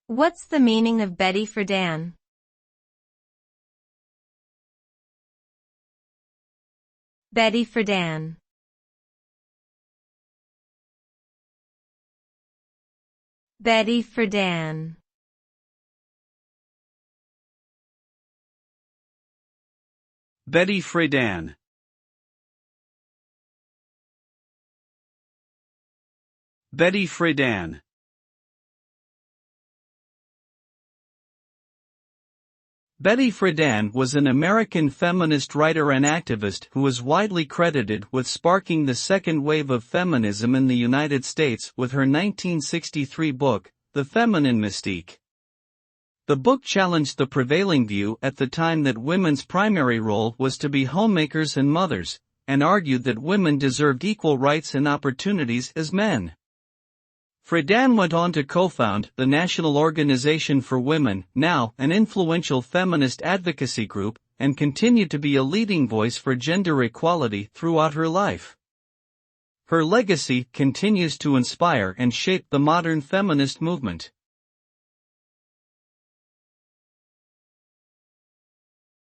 What's the meaning of Betty Friedan? Betty Friedan. Betty Friedan. Betty Friedan. Betty Friedan. Betty Friedan was an American feminist writer and activist who is widely credited with sparking the second wave of feminism in the United States with her 1963 book, The Feminine Mystique. The book challenged the prevailing view at the time that women's primary role was to be homemakers and mothers, and argued that women deserved equal rights and opportunities as men. Friedan went on to co-found the National Organization for Women, now an influential feminist advocacy group, and continued to be a leading voice for gender equality throughout her life. Her legacy continues to inspire and shape the modern feminist movement.